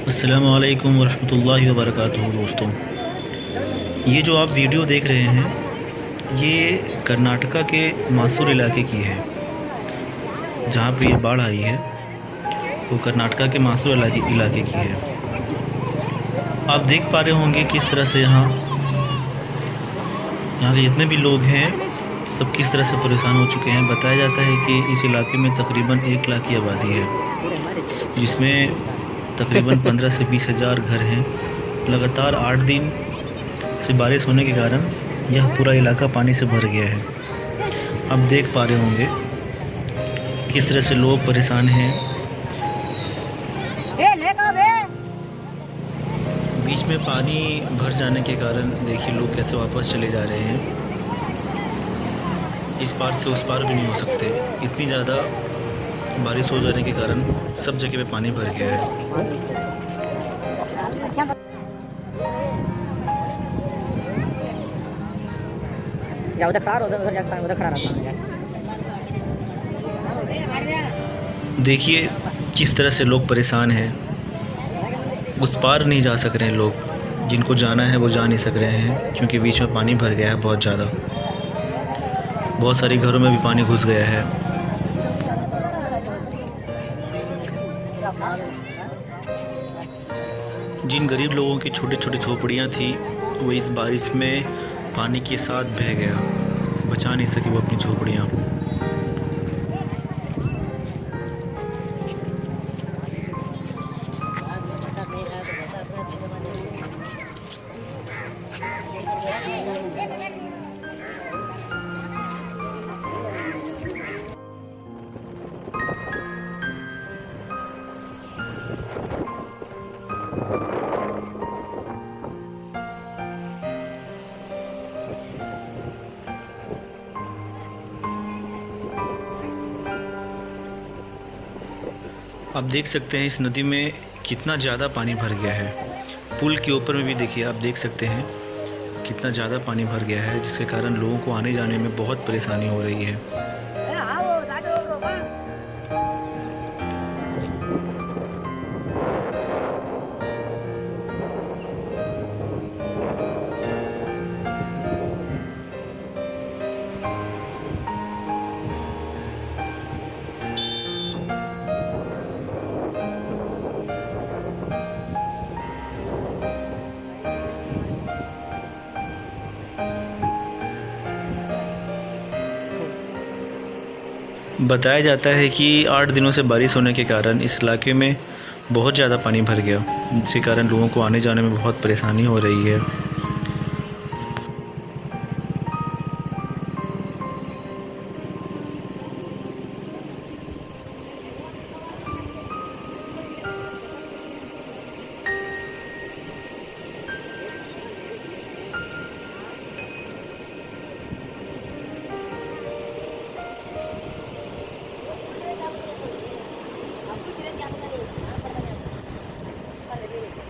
अस्सलामु अलैकुम वरहमतुल्लाहि वबरकातुहू। दोस्तों, ये जो आप वीडियो देख रहे हैं ये कर्नाटका के मासूर इलाके की है। जहाँ पे ये बाढ़ आई है वो कर्नाटका के मासूर इलाके की है। आप देख पा रहे होंगे किस तरह से यहाँ के जितने भी लोग हैं सब किस तरह से परेशान हो चुके हैं। बताया जाता है कि इस इलाके में तकरीबन 1 लाख की आबादी है, जिसमें तकरीबन 15 से 20 हज़ार घर हैं। लगातार 8 दिन से बारिश होने के कारण यह पूरा इलाका पानी से भर गया है। आप देख पा रहे होंगे किस तरह से लोग परेशान हैं। बीच में पानी भर जाने के कारण देखिए लोग कैसे वापस चले जा रहे हैं। इस पार से उस पार भी नहीं हो सकते, इतनी ज़्यादा बारिश हो जाने के कारण सब जगह पे पानी भर गया है। देखिए किस तरह से लोग परेशान हैं। उस पार नहीं जा सक रहे हैं लोग, जिनको जाना है वो जा नहीं सक रहे हैं क्योंकि बीच में पानी भर गया है बहुत ज़्यादा। बहुत सारे घरों में भी पानी घुस गया है। जिन गरीब लोगों की छोटी छोटी झोपड़ियाँ थी वो इस बारिश में पानी के साथ बह गया, बचा नहीं सकी वो अपनी झोपड़ियाँ। आप देख सकते हैं इस नदी में कितना ज़्यादा पानी भर गया है। पुल के ऊपर में भी देखिए, आप देख सकते हैं कितना ज़्यादा पानी भर गया है, जिसके कारण लोगों को आने जाने में बहुत परेशानी हो रही है। बताया जाता है कि 8 दिनों से बारिश होने के कारण इस इलाके में बहुत ज़्यादा पानी भर गया, जिसके कारण लोगों को आने जाने में बहुत परेशानी हो रही है।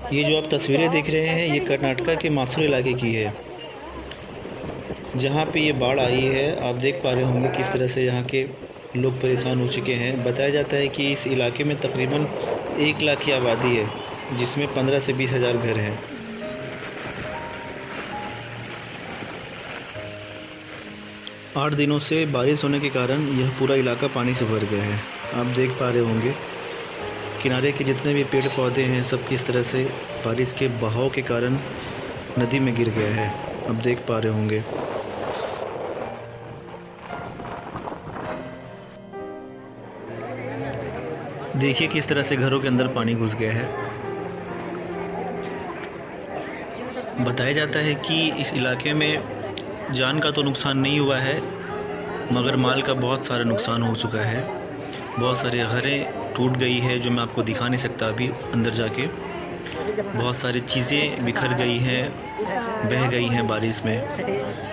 ये जो आप तस्वीरें देख रहे हैं ये कर्नाटका के मासूर इलाके की है, जहाँ पे ये बाढ़ आई है। आप देख पा रहे होंगे किस तरह से यहाँ के लोग परेशान हो चुके हैं। बताया जाता है कि इस इलाके में तकरीबन 1 लाख की आबादी है, जिसमें 15 से 20 हज़ार घर हैं। आठ दिनों से बारिश होने के कारण यह पूरा इलाका पानी से भर गया है। आप देख पा रहे होंगे किनारे के जितने भी पेड़ पौधे हैं सब किस तरह से बारिश के बहाव के कारण नदी में गिर गया है। आप देख पा रहे होंगे। देखिए किस तरह से घरों के अंदर पानी घुस गया है। बताया जाता है कि इस इलाके में जान का तो नुकसान नहीं हुआ है, मगर माल का बहुत सारा नुकसान हो चुका है। बहुत सारे घरें टूट गई है, जो मैं आपको दिखा नहीं सकता अभी अंदर जाके। बहुत सारी चीज़ें बिखर गई हैं, बह गई हैं बारिश में।